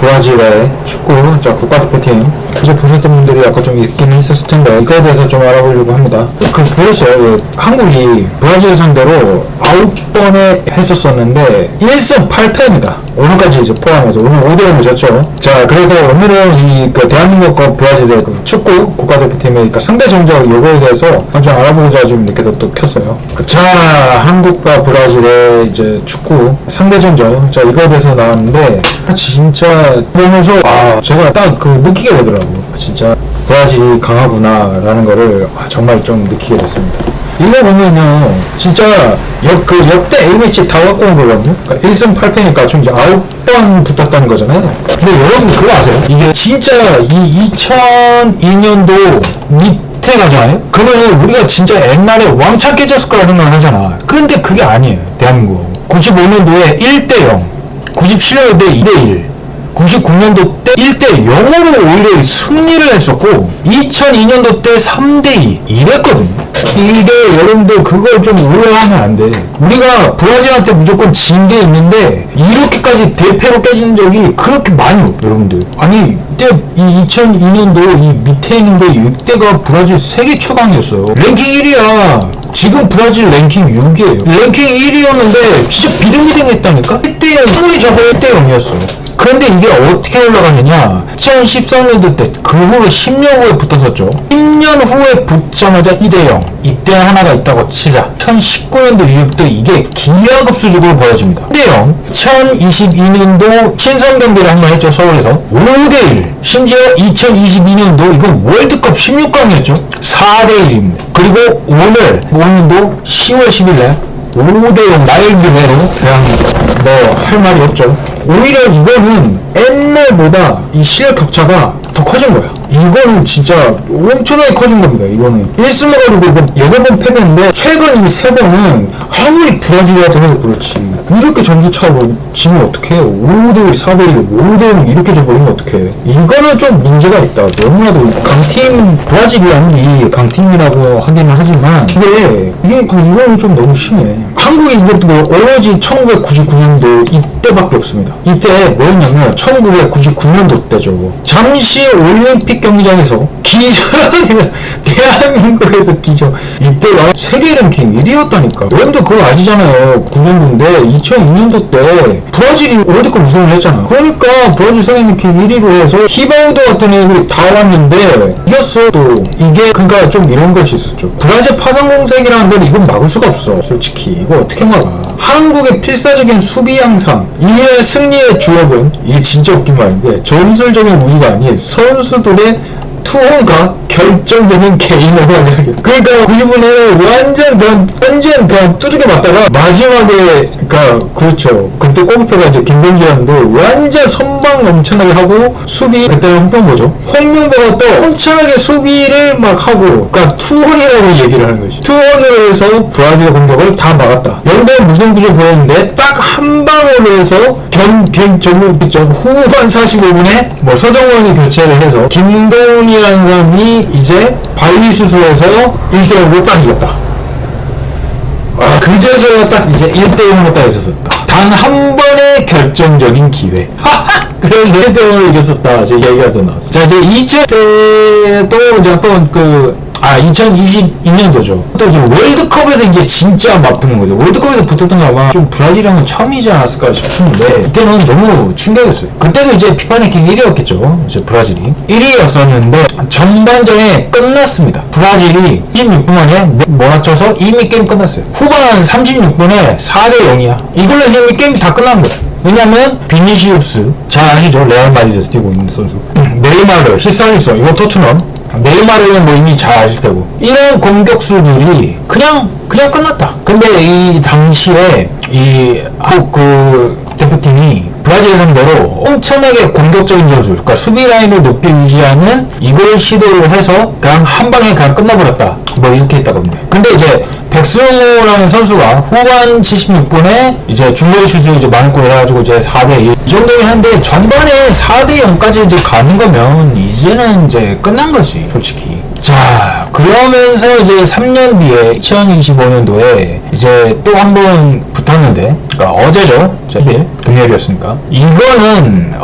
브라질의 축구 국가대표팀 이제 보셨던 분들이 아까 좀 있긴 했었을 텐데 이거에 대해서 좀 알아보려고 합니다. 보셨어요? 한국이 브라질 상대로 9번에 했었었는데 1승 8패입니다. 오늘까지 이제 포함해서 오늘 5대0을 졌죠. 자, 그래서 오늘은 대한민국과 브라질의 축구 국가대표팀의 상대 정적 요거에 대해서 좀 알아보고자 지금 이렇게 또 켰어요. 자, 한국과 브라질의 이제 축구 상대 정적, 자, 이거에 대해서 나왔는데 진짜 보면서 제가 딱 느끼게 되더라고요. 진짜 브라질이 강하구나 라는 거를 정말 좀 느끼게 됐습니다. 이거 보면은 진짜 역대 A매치 다 갖고 온 거거든요. 그러니까 1승 8패니까 좀 이제 9번 붙었다는 거잖아요. 근데 여러분 그거 아세요? 이게 진짜 이 2002년도 밑에 가잖아요? 그러면 우리가 진짜 옛날에 왕창 깨졌을 거라 생각을 하잖아. 근데 그게 아니에요. 대한민국 95년도에 1대0, 97년도에 2대1, 99년도 때 1대0으로 오히려 승리를 했었고 2002년도 때 3대2 이랬거든요. 이게 여러분들 그걸 좀 오해하면 안 돼. 우리가 브라질한테 무조건 진 게 있는데 이렇게까지 대패로 깨진 적이 그렇게 많이 없어요. 여러분들 아니 이때 이 2002년도 이 밑에 있는데 이때가 브라질 세계 최강이었어요. 랭킹 1위야. 지금 브라질 랭킹 6이에요. 랭킹 1위였는데 진짜 비등비등했다니까? 1대0 아무리 잡아도 1대0이었어. 그런데 이게 어떻게 올라가느냐, 2013년도 때 그 후로 10년 후에 붙었었죠. 10년 후에 붙자마자 2대0 이때 하나가 있다고 치자. 2019년도 이후부터 이게 기하급수적으로 벌어집니다. 1대0 2022년도 친선 경기를 한번 했죠. 서울에서 5대1 심지어 2022년도 이건 월드컵 16강이었죠. 4대1입니다. 그리고 오늘도 10월 10일날 5대0 말그대로 그냥 할 말이 없죠. 오히려 이거는 옛날보다 이 실력 격차가 더 커진 거야. 이거는 진짜 엄청나게 커진 겁니다. 이거는 1승 해가지고 이건 8번 패배인데 최근 이 3번은 아무리 브라질이라도 해도 그렇지 이렇게 점수차로 지면 어떡해요. 5대1, 4대1, 5대0 이렇게 져버리면 어떡해. 이거는 좀 문제가 있다. 너무나도 강팀 브라질이 아무리 강팀이라고 하기는 하지만 이거는 좀 너무 심해. 한국이 이것도 오로지 1999년도 이때밖에 없습니다. 이때 뭐였냐면 1999년도 때죠. 잠시 올림픽 경기장에서 기적이면 대한민국에서 기적. 이때가 세계 랭킹 1위였다니까. 여러분들 그거 아시잖아요. 9년도인데 2002년도 때 브라질이 월드컵 우승을 했잖아. 그러니까 브라질 세계 랭킹 1위로 해서 히바우드 같은 애들이 다 왔는데 이겼어. 또 이게 그러니까 좀 이런 것이 있었죠. 브라질 파상공색이라는 데는 이건 막을 수가 없어. 솔직히 이거 어떻게 막아. 한국의 필사적인 수비 양상, 이의 승리의 주역은 이게 진짜 웃긴 말인데 전술적인 우위가 아닌 선수들의 투혼과 결정적인 개인의 활약이야. 그러니까 90분에는 완전 그냥 두둑이 맞다가 마지막에 그렇죠. 그때 골키퍼가 이제 김병지였는데 완전 선방 엄청나게 하고 수비 그때는 홍명보죠. 홍명보가 또 엄청나게 수비를 막 하고 그러니까 투혼이라고 얘기를 하는 거지. 투혼으로 해서 브라질 공격을 다 막았다. 영대 무승부를 보였는데 딱 한 방으로 해서 후반 45분에 서정원이 교체를 해서 김도훈이라는 사람이 이제 바위수술에서 1대0으로 딱 이겼다. 그제서야 딱 이제 1대0으로 딱 이겼었다. 단 한 번의 결정적인 기회. 그래서 1대0으로 이겼었다. 제 얘기가 더 나왔어. 자, 이제 2000때 또 이제 한번 2022년도죠. 또 이제 월드컵에서 이제 진짜 맞붙는 거죠. 월드컵에서 붙었던 거 아마 좀 브라질이랑은 처음이지 않았을까 싶은데 이때는 너무 충격이었어요. 그때도 이제 피파 랭킹 1위였겠죠. 이제 브라질이 1위였었는데 전반전에 끝났습니다. 브라질이 36분 만에 몰아쳐서 이미 게임 끝났어요. 후반 36분에 4대0이야. 이걸로 이미 게임이 다 끝난 거야. 왜냐면 비니시우스 잘 아시죠? 레알 마드리드에서 뛰고 있는 선수. 네이마르, 히살리송 이거 토트넘. 네이마르는 이미 잘 아실 테고 이런 공격수들이 그냥 끝났다. 근데 이 당시에 이 한국 대표팀이 브라질 상대로 엄청나게 공격적인 전술, 그러니까 수비 라인을 높게 유지하는 이걸 시도를 해서 그냥 한 방에 그냥 끝나버렸다. 이렇게 했다고 합니다. 근데 이제 백승호라는 선수가 후반 76분에 이제 중거리 슛을 이제 만골 해가지고 이제 4대1 이 정도긴 한데 전반에 4대0까지 이제 가는 거면 이제는 이제 끝난 거지, 솔직히. 자, 그러면서 이제 3년 뒤에 2025년도에 이제 또 한 번 붙었는데, 그러니까 어제죠. 10일 금요일이었으니까. 이거는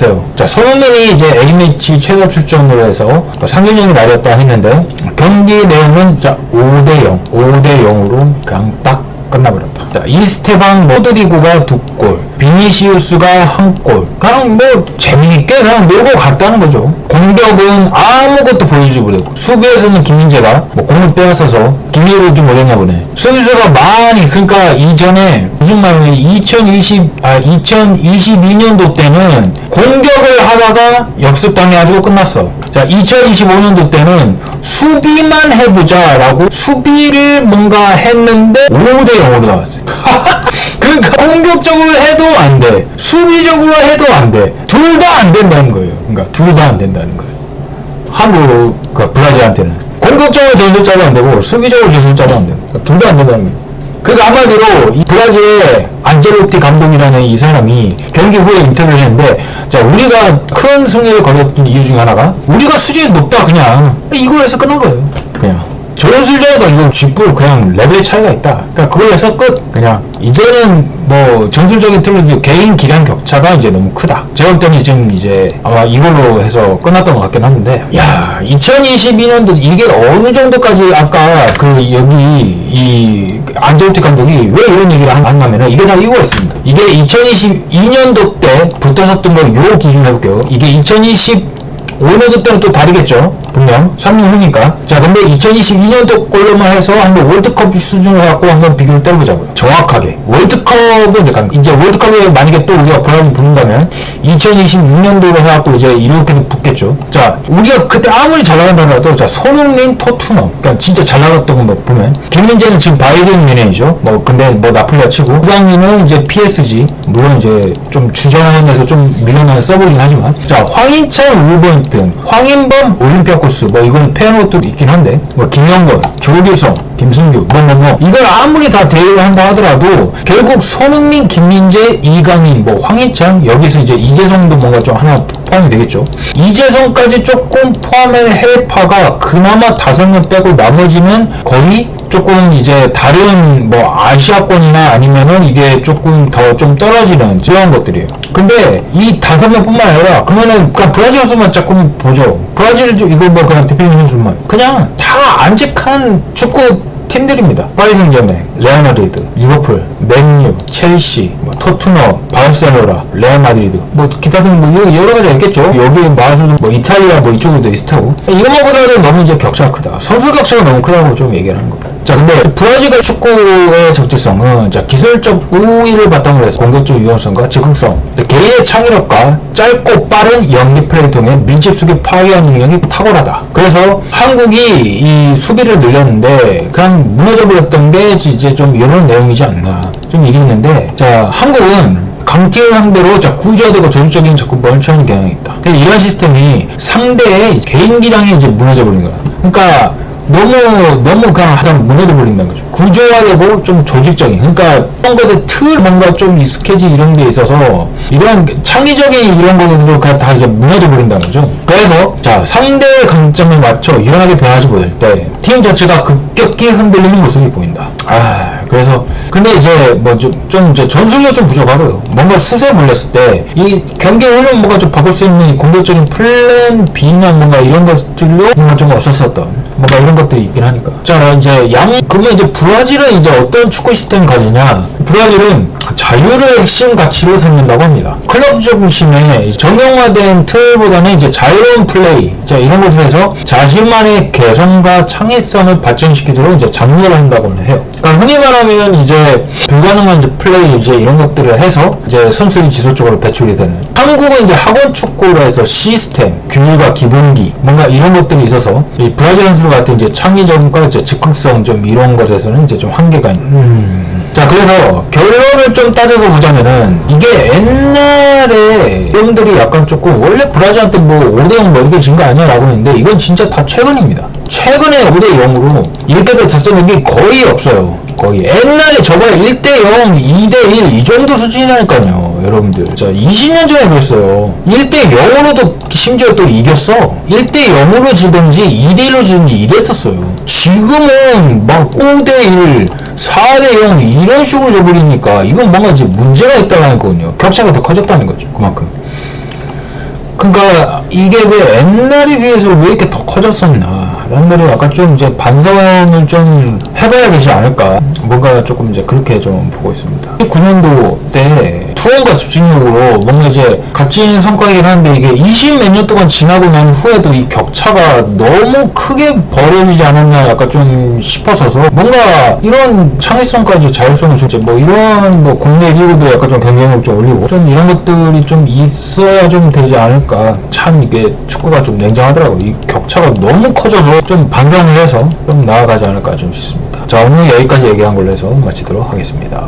있어요. 자, 손흥민이 이제 A매치 최다 출전으로 해서 상균형이 날렸다 했는데, 경기 내용은 자, 5대0으로 그냥 딱 끝나버렸다. 자, 이스테방 로드리고가 2골, 비니시우스가 1골. 그냥 뭐 재미있게 그냥 놀고 갔다는 거죠. 공격은 아무것도 보여주지 못하고, 수비에서는 김민재가 뭐 공을 빼앗아서 기회를 좀 못했나 보네. 수비수가 많이, 그러니까 이전에 무슨 말이냐면 2022년도 때는 공격을 하다가 역습당해가지고 끝났어. 자, 2025년도 때는 수비만 해보자 라고 수비를 뭔가 했는데 5대0으로 나왔어요. 그러니까 공격적으로 해도 안 돼, 수비적으로 해도 안 돼, 둘 다 안 된다는 거예요. 그러니까 둘 다 안 된다는 거예요. 한국, 그러니까 브라질한테는 공격적으로 전술 짜도 안 되고 수비적으로 전술 짜도 안 되고 둘 다 안 된다는 거예요. 그러니까 한마디로 이 브라질의 안젤로티 감독이라는 이 사람이 경기 후에 인터뷰를 했는데, 자, 우리가 큰 승리를 거뒀던 이유 중에 하나가 우리가 수준이 높다, 그냥 이걸 해서 끝난 거예요. 그냥 전술적으로 이거 쥐뿔 그냥 레벨 차이가 있다. 그러니까 그걸 해서 끝. 그냥 이제는 뭐 전술적인 틀로 개인 기량 격차가 이제 너무 크다. 제가 볼 때는 지금 이제 아마 이걸로 해서 끝났던 것 같긴 한데, 야, 2022년도 이게 어느 정도까지, 아까 그 여기 이 안젤로티 감독이 왜 이런 얘기를 한다면은 이게 다 이유가 있습니다. 이게 2022년도 때 붙었었던 거 요 기준 해볼게요. 이게 2025년도 때는 또 다르겠죠. 분명 3년 후니까. 자, 근데 2022년도 걸로만 해서 한번 월드컵 수준으로 해갖고 한번 비교를 때려보자고요. 정확하게 월드컵은 이제 월드컵에 만약에 또 우리가 브라질 붙는다면 2026년도로 해갖고 이제 이렇게 붙겠죠. 자, 우리가 그때 아무리 잘 나간다 하더라도, 자, 손흥민, 토트넘, 그러니까 진짜 잘 나갔던 거 보면 김민재는 지금 바이에른 뮌헨이죠. 뭐 근데 뭐 나폴리아 치고, 후강민은 이제 PSG, 물론 이제 좀 주전에서 좀 밀려나는 서브긴 하지만, 자, 황인찬, 울버햄튼, 황인범, 올림피아 코스, 뭐 이건 페어노트도 있긴 한데, 뭐 김영건, 조규성, 김승규, 이걸 아무리 다 대입을 한다 하더라도 결국 손흥민, 김민재, 이강인, 뭐 황희찬, 여기서 이제 이재성도 뭔가 좀 하나 포함이 되겠죠. 이재성까지 조금 포함된 해외파가 그나마 5명 빼고 나머지는 거의 조금 이제 다른 뭐 아시아권이나 아니면은 이게 조금 더 좀 떨어지는 그런 것들이에요. 근데 이 5명 뿐만 아니라, 그러면은 그냥 브라질 선수만 조금 보죠. 브라질 이거 뭐 그냥 대표님 선수만 그냥 다 안직한 축구 팀들입니다. 파리 생제르맹, 레알 마드리드, 리버풀, 맨유, 첼시, 뭐 토트넘, 바르셀로나, 레알 마드리드, 뭐 기타 등 뭐 여러 가지가 있겠죠. 여기 말해서는 뭐 이탈리아 뭐 이쪽에도 있을 테고, 이거보다는 너무 이제 격차가 크다. 선수 격차가 너무 크다고 좀 얘기를 하는 겁니다. 자, 근데 브라질의 축구의 적재성은, 자, 기술적 우위를 바탕으로 해서 공격적 유연성과 즉흥성, 개인의 창의력과 짧고 빠른 연기 플레이를 통해 밀집 수비 파괴하는 능력이 탁월하다. 그래서 한국이 이 수비를 늘렸는데 그냥 무너져버렸던 게 이제 좀 이런 내용이지 않나 좀 얘기 있는데, 자, 한국은 강팀을 상대로 구조화되고 전술적인 접근법을 취하는 경향이 있다. 이런 시스템이 상대의 개인 기량이 이제 무너져버린 거야. 그러니까 너무 그냥 무너져 버린다는 거죠. 구조화되고 좀 조직적인, 그러니까 어떤 것들 틀 뭔가 좀 익숙해진 이런 게 있어서 이런 창의적인 이런 것들도 그냥 다 이제 무너져 버린다는 거죠. 그래서 자, 상대의 강점에 맞춰 유연하게 변하지 못할 때 팀 자체가 급격히 흔들리는 모습이 보인다. 그래서 근데 이제 뭐 좀 이제 전술력 좀 부족하고요. 뭔가 수세 물렸을 때 이 경기 흐름 뭔가 좀 바꿀 수 있는 공격적인 플랜 B나 뭔가 이런 것들로 뭔가 좀 없었었던 뭔가 이런 것들이 있긴 하니까. 자, 이제 그러면 이제 브라질은 이제 어떤 축구 시스템을 가지냐? 브라질은 자유를 핵심 가치로 삼는다고 합니다. 클럽 중심의 정형화된 틀보다는 이제 자유로운 플레이, 자, 이런 것을 해서 자신만의 개성과 창의성을 발전시키도록 이제 장려를 한다고 해요. 그러니까 흔히 말하면 이제 불가능한 이제 플레이 이제 이런 것들을 해서 이제 선수들이 지속적으로 배출이 되는. 한국은 이제 학원 축구로 해서 시스템, 규율과 기본기, 뭔가 이런 것들이 있어서 이 브라질 선수 같은 이제 창의적과 이제 즉흥성 좀 이런 것에서는 이제 좀 한계가 있는. 자, 그래서 결론을 좀 따져서 보자면은 이게 옛날에 형들이 약간 조금 원래 브라질한테 뭐 5대0 뭐 이렇게 진 거 아니야 라고 했는데, 이건 진짜 다 최근입니다. 최근에 5대0으로 이렇게 작전된 게 거의 없어요. 거의 옛날에 저번에 1대0, 2대1 이 정도 수준이라니까요, 여러분들. 자, 20년 전에 그랬어요. 1대0으로도 심지어 또 이겼어. 1대0으로 지든지 2대1로 지든지 이랬었어요. 지금은 막 5대1, 4대0 이런 식으로 져버리니까 이건 뭔가 이제 문제가 있다는 거거든요. 격차가 더 커졌다는 거죠, 그만큼. 그러니까 이게 왜 옛날에 비해서 왜 이렇게 더 커졌었나 라는 거를 약간 좀 이제 반성을 좀 해봐야 되지 않을까, 뭔가 조금 이제 그렇게 좀 보고 있습니다. 9년도 때 투혼과 집중력으로 뭔가 이제 값진 성과이긴 한데 이게 20 몇 년 동안 지나고 난 후에도 이 격차가 너무 크게 벌어지지 않았나 약간 좀 싶어서서, 뭔가 이런 창의성까지 자율성을 줄지 뭐 이런 뭐 국내 리그도 약간 좀 경쟁력 좀 올리고 좀 이런 것들이 좀 있어야 좀 되지 않을까. 참 이게 축구가 좀 냉정하더라고. 이 격차가 너무 커져서 좀 반성을 해서 좀 나아가지 않을까 좀 싶습니다. 자, 오늘 여기까지 얘기한 걸로 해서 마치도록 하겠습니다.